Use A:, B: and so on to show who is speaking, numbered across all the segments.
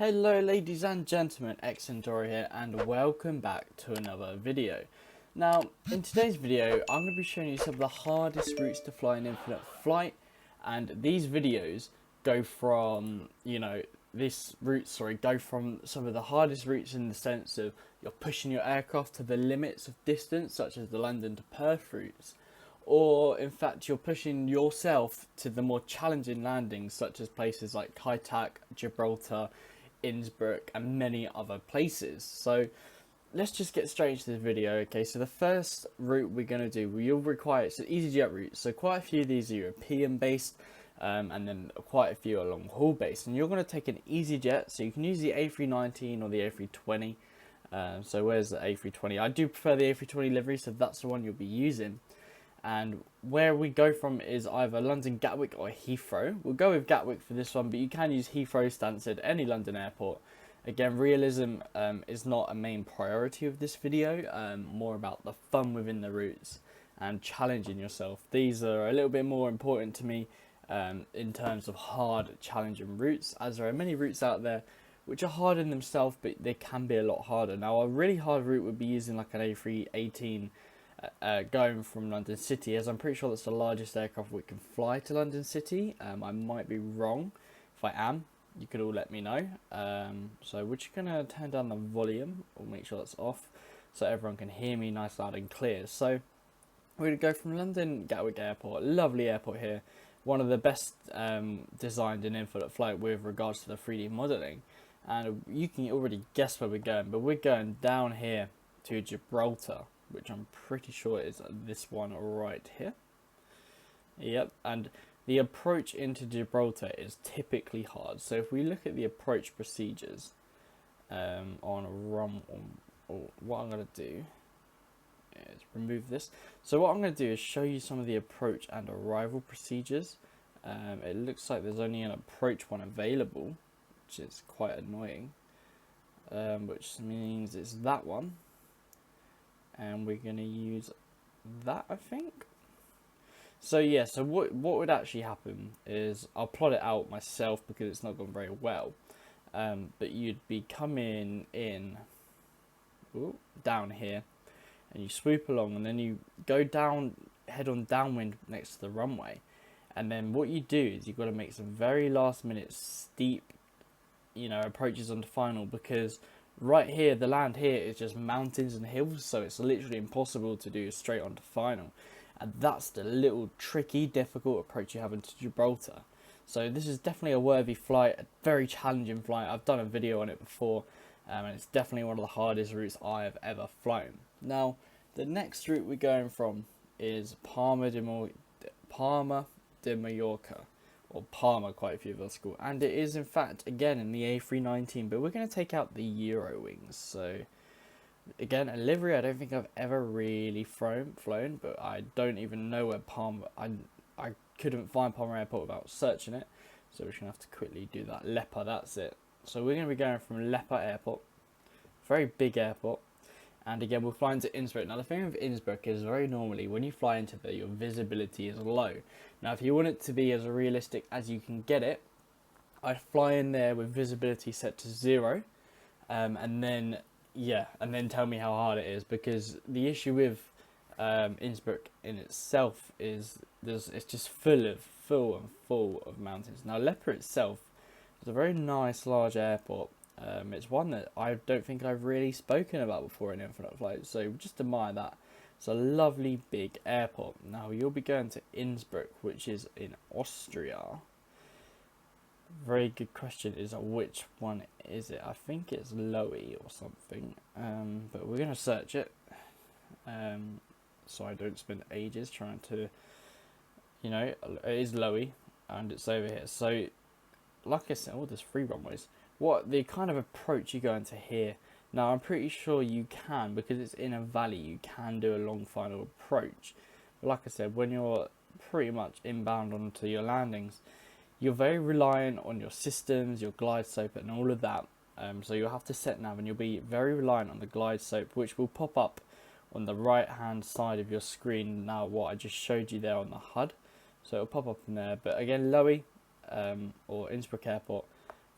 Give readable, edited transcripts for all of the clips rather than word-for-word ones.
A: Hello ladies and gentlemen, Xandora here and welcome back to another video. Now in today's video I'm going to be showing you some of the hardest routes to fly in infinite flight, and these videos go from, go from some of the hardest routes in the sense of you're pushing your aircraft to the limits of distance, such as the London to Perth routes, or in fact you're pushing yourself to the more challenging landings such as places like Kai-Tak, Gibraltar, Innsbruck and many other places. So let's just get straight into the video. Okay, so the first route we're going to do, you'll require, it's an EasyJet route, so quite a few of these are European based, and then quite a few are long haul based, and you're going to take an EasyJet, so you can use the A319 or the A320. So where's the A320? I do prefer the A320 livery, so that's the one you'll be using. And where we go from is either London Gatwick or Heathrow. We'll go with Gatwick for this one, but you can use Heathrow, Stansted, any London airport. Again, realism is not a main priority of this video, more about the fun within the routes and challenging yourself. These are a little bit more important to me in terms of hard, challenging routes, as there are many routes out there which are hard in themselves, but they can be a lot harder. Now, a really hard route would be using like an A318 going from London City, as I'm pretty sure that's the largest aircraft we can fly to London City. I might be wrong. If I am, you could all let me know. So we're just going to turn down the volume, or make sure that's off, so everyone can hear me nice, loud and clear. So we're going to go from London Gatwick Airport, lovely airport here, one of the best designed in infinite flight with regards to the 3D modelling. And you can already guess where we're going, but we're going down here to Gibraltar, which I'm pretty sure is this one right here. Yep, and the approach into Gibraltar is typically hard. So if we look at the approach procedures on what I'm going to do is remove this. So what I'm going to do is show you some of the approach and arrival procedures. It looks like there's only an approach one available, which is quite annoying, which means it's that one. And we're going to use that, I think. So yeah, so what would actually happen is, I'll plot it out myself because it's not gone very well, but you'd be coming in down here, and you swoop along, and then you go down, head on downwind next to the runway, and then what you do is you've got to make some very last minute steep, approaches onto final, because right here, the land here is just mountains and hills, so it's literally impossible to do straight onto final. And that's the little tricky, difficult approach you have into Gibraltar. So this is definitely a worthy flight, a very challenging flight. I've done a video on it before, and it's definitely one of the hardest routes I have ever flown. Now, the next route we're going from is Palma de Mallorca. Or Palma, quite a few of us call, and it is in fact again in the A319, but we're going to take out the Euro wings. So again, a livery I don't think I've ever really flown, but I don't even know where Palma. I couldn't find Palma Airport without searching it, so we're just going to have to quickly do that. LEPA, that's it. So we're going to be going from LEPA Airport, very big airport. And again, we'll fly into Innsbruck. Now, the thing with Innsbruck is very normally when you fly into there, your visibility is low. Now, if you want it to be as realistic as you can get it, I'd fly in there with visibility set to 0, and then tell me how hard it is, because the issue with Innsbruck in itself is it's just full of mountains. Now, LEPA itself is a very nice large airport. It's one that I don't think I've really spoken about before in infinite flight, so just admire that. It's a lovely big airport. Now you'll be going to Innsbruck, which is in Austria. Very good question is which one is it? I think it's LOWI or something, but we're going to search it, so I don't spend ages trying to, it is LOWI, and it's over here. So like I said, there's 3 runways. What the kind of approach you go into here? Now, I'm pretty sure you can, because it's in a valley, you can do a long final approach. But like I said, when you're pretty much inbound onto your landings, you're very reliant on your systems, your glide slope and all of that. So you'll have to set nav, and you'll be very reliant on the glide slope, which will pop up on the right hand side of your screen. Now, what I just showed you there on the HUD. So it'll pop up in there. But again, LOWI or Innsbruck Airport,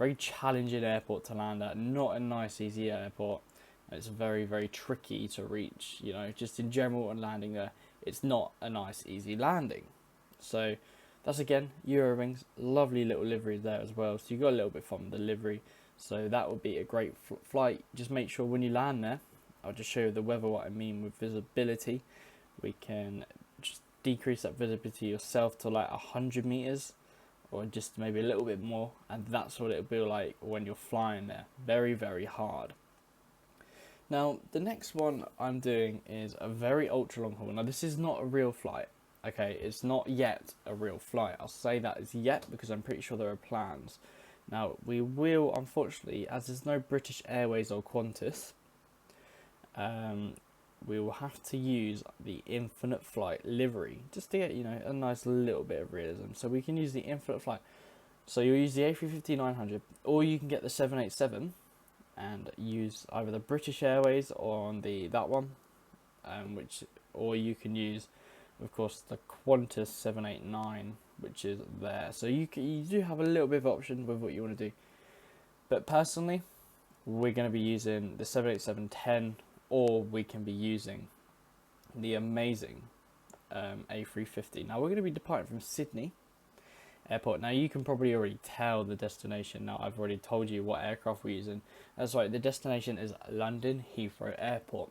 A: very challenging airport to land at, not a nice easy airport. It's very, very tricky to reach, you know, just in general, and landing there, it's not a nice easy landing. So that's again Eurowings, lovely little livery there as well, so you got a little bit from the livery, so that would be a great flight. Just make sure when you land there, I'll just show you the weather, what I mean with visibility. We can just decrease that visibility yourself to like 100 meters, or just maybe a little bit more, and that's what it'll be like when you're flying there. Very, very hard. Now the next one I'm doing is a very ultra long haul. Now this is not a real flight, okay, it's not yet a real flight. I'll say that is yet because I'm pretty sure there are plans. Now we will, unfortunately, as there's no British Airways or Qantas, we will have to use the Infinite Flight livery just to get, you know, a nice little bit of realism. So we can use the Infinite Flight. So you'll use the A350-900, or you can get the 787 and use either the British Airways or on that one, or you can use, of course, the Qantas 789, which is there. So you do have a little bit of option with what you want to do. But personally, we're going to be using the 787-10, or we can be using the amazing A350. Now we're going to be departing from Sydney Airport. Now you can probably already tell the destination. Now I've already told you what aircraft we're using. That's right, the destination is London Heathrow Airport.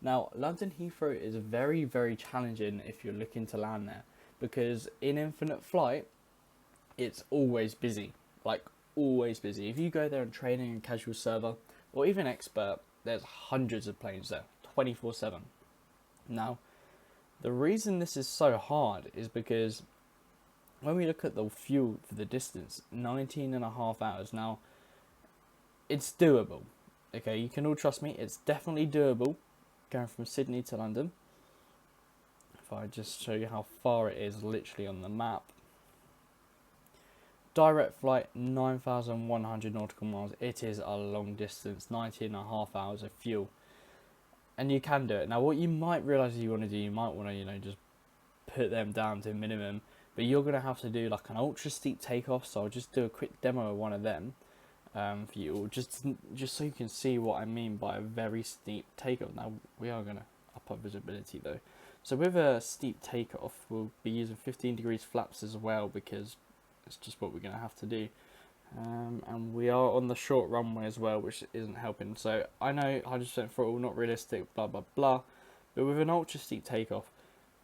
A: Now London Heathrow is very, very challenging if you're looking to land there, because in Infinite Flight it's always busy, like always busy. If you go there on training and casual server or even expert, there's hundreds of planes there 24/7. Now the reason this is so hard is because when we look at the fuel for the distance, 19.5 hours. Now it's doable, okay, you can all trust me, it's definitely doable going from Sydney to London. If I just show you how far it is literally on the map. Direct flight, 9,100 nautical miles. It is a long distance, 19.5 hours of fuel, and you can do it. Now what you might realise you want to do, you might want to, you know, just put them down to a minimum, but you're going to have to do like an ultra steep takeoff. So I'll just do a quick demo of one of them for you all, just so you can see what I mean by a very steep takeoff. Now we are going to up our visibility though. So with a steep takeoff, we'll be using 15 degrees flaps as well, because it's just what we're going to have to do. And we are on the short runway as well, which isn't helping. So I know 100% throttle, not realistic, blah blah blah, but with an ultra steep takeoff,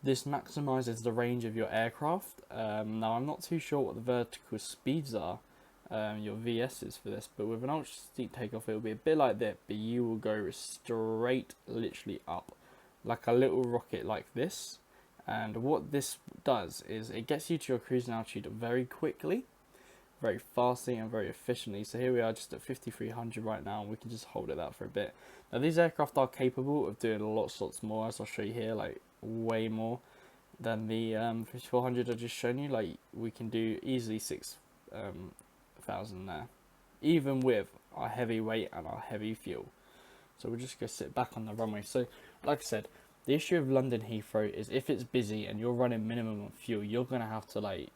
A: this maximizes the range of your aircraft. Now I'm not too sure what the vertical speeds are, your VSs for this, but with an ultra steep takeoff it'll be a bit like that, but you will go straight literally up like a little rocket like this. And what this does is it gets you to your cruising altitude very quickly, very fastly and very efficiently. So here we are just at 5,300 right now, and we can just hold it that for a bit. Now these aircraft are capable of doing lots more, as I'll show you here, like way more than the 5,400 I've just shown you. Like we can do easily 6,000 there, even with our heavy weight and our heavy fuel. So we'll just go sit back on the runway. So like I said, the issue of London Heathrow is if it's busy and you're running minimum on fuel, you're going to have to like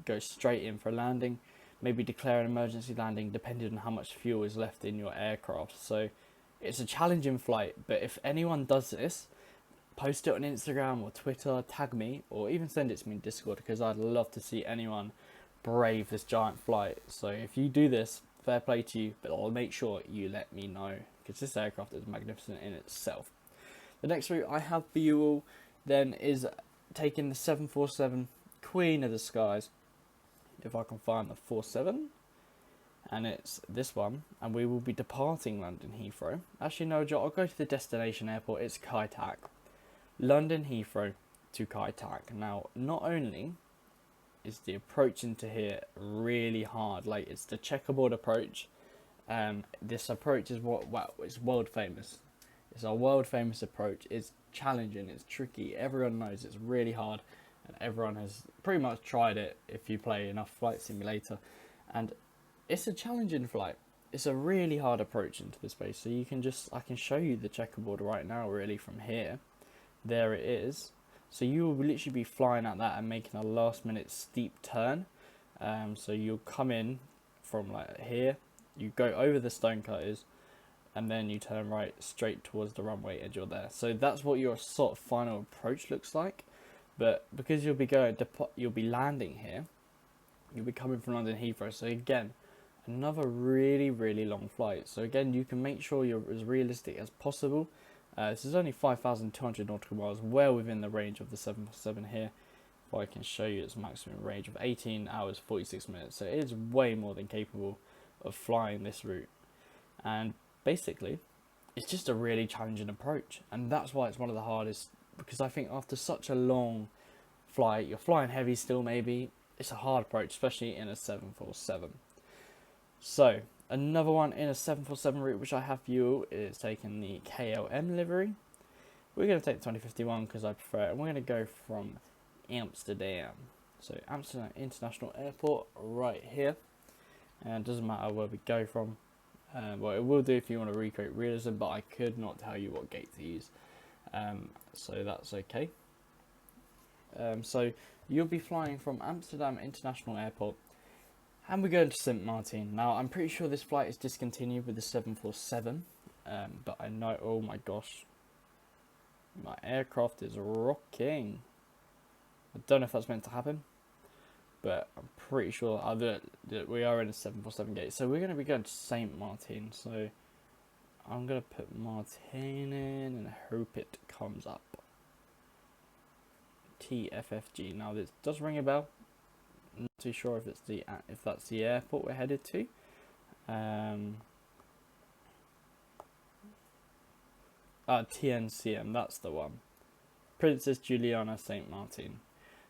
A: go straight in for a landing, maybe declare an emergency landing depending on how much fuel is left in your aircraft. So it's a challenging flight, but if anyone does this, post it on Instagram or Twitter, tag me, or even send it to me in Discord, because I'd love to see anyone brave this giant flight. So if you do this, fair play to you, but I'll make sure you let me know, because this aircraft is magnificent in itself. The next route I have for you all then is taking the 747 Queen of the Skies, if I can find the 47, and it's this one, and we will be departing London Heathrow. Actually no, I'll go to the destination airport. It's Kai Tak, London Heathrow to Kai Tak. Now not only is the approach into here really hard, like it's the checkerboard approach. This approach is it's world famous. It's our world famous approach. It's challenging, it's tricky, everyone knows it's really hard, and everyone has pretty much tried it if you play enough Flight Simulator. And it's a challenging flight. It's a really hard approach into the space. So you can I can show you the checkerboard right now really from here. There it is. So you will literally be flying at that and making a last minute steep turn. So you'll come in from like here, you go over the stone cutters, and then you turn right straight towards the runway and you're there. So that's what your sort of final approach looks like. But because you'll be landing here, you'll be coming from London Heathrow. So again, another really, really long flight. So again, you can make sure you're as realistic as possible. This is only 5,200 nautical miles, well within the range of the 747 here. If I can show you its maximum range of 18 hours 46 minutes. So it is way more than capable of flying this route. And basically, it's just a really challenging approach. And that's why it's one of the hardest, because I think after such a long flight, you're flying heavy still maybe, it's a hard approach, especially in a 747. So, another one in a 747 route which I have for you is taking the KLM livery. We're going to take the 2051 because I prefer it, and we're going to go from Amsterdam. So, Amsterdam International Airport right here. And it doesn't matter where we go from. Well, it will do if you want to recreate realism, but I could not tell you what gate to use. So that's okay. So you'll be flying from Amsterdam International Airport, and we're going to St. Martin. Now, I'm pretty sure this flight is discontinued with the 747, but I know, oh my gosh, my aircraft is rocking. I don't know if that's meant to happen, but I'm pretty sure that we are in a 747 gate. So we're going to be going to St. Martin. So I'm going to put Martin in and hope it comes up. TFFG. Now this does ring a bell. I'm not too sure if that's the airport we're headed to. TNCM, that's the one. Princess Juliana St. Martin.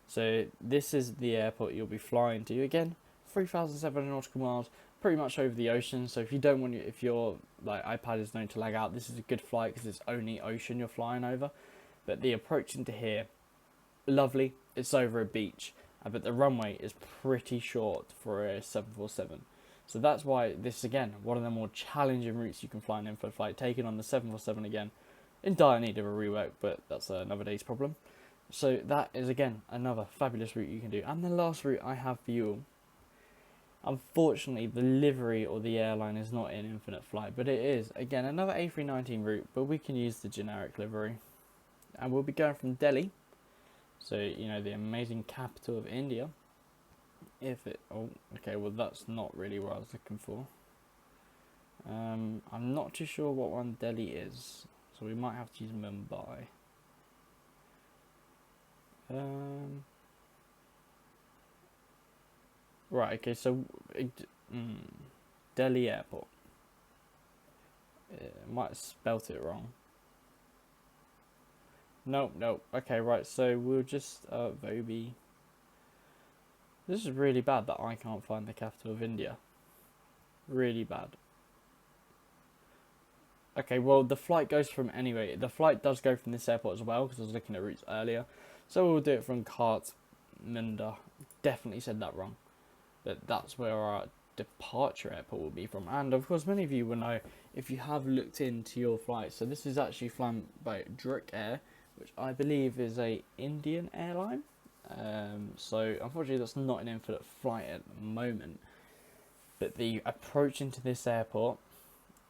A: So this is the airport you'll be flying to. Again, 3,700 nautical miles, pretty much over the ocean. So if you don't want if your like iPad is known to lag out, this is a good flight because it's only ocean you're flying over. But the approach into here, lovely. It's over a beach, but the runway is pretty short for a 747. So that's why this is again one of the more challenging routes you can fly in info flight. Taking on the 747 again, in dire need of a rework, but that's another day's problem. So that is again another fabulous route you can do. And the last route I have for you, unfortunately the livery or the airline is not in infinite flight, but it is again another A319 route, but we can use the generic livery. And we'll be going from Delhi, so you know, the amazing capital of India. Oh okay, well that's not really what I was looking for. I'm not too sure what one Delhi is, so we might have to use Mumbai. Right, okay, so Delhi Airport. Might have spelt it wrong. No, okay, right, so we'll just Vobi. This is really bad that I can't find the capital of India. Really bad. Okay, well the flight goes from, anyway, the flight does go from this airport as well, because I was looking at routes earlier. So we'll do it from Kathmandu. Definitely said that wrong. But that's where our departure airport will be from. And of course, many of you will know if you have looked into your flight. So this is actually flown by Druk Air, which I believe is a Indian airline. So unfortunately, that's not an infinite flight at the moment. But the approach into this airport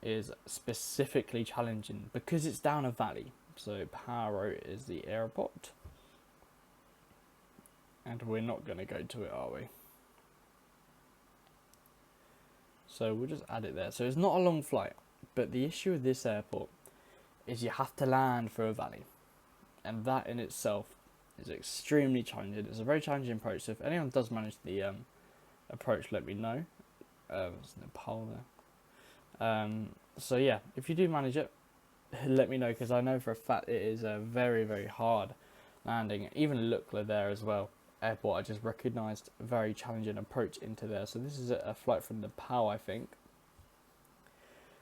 A: is specifically challenging because it's down a valley. So Paro is the airport. And we're not going to go to it, are we? So we'll just add it there. So it's not a long flight, but the issue with this airport is you have to land through a valley. And that in itself is extremely challenging. It's a very challenging approach. So if anyone does manage the approach, let me know. There's Nepal there. So yeah, if you do manage it, let me know, because I know for a fact it is a very, very hard landing. Even Lukla there as well. Airport, I just recognised a very challenging approach into there. So this is a flight from Nepal, I think.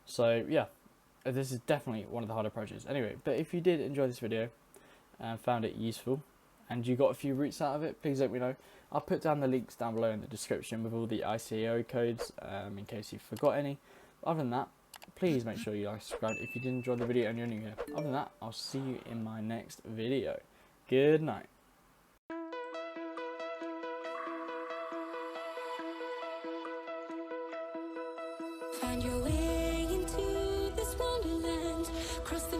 A: So yeah, this is definitely one of the hard approaches. Anyway, but if you did enjoy this video and found it useful, and you got a few routes out of it, please let me know. I'll put down the links down below in the description with all the ICAO codes, in case you forgot any. Other than that, please make sure you like, subscribe if you did enjoy the video and you're new here. Other than that, I'll see you in my next video. Good night.
B: Cross the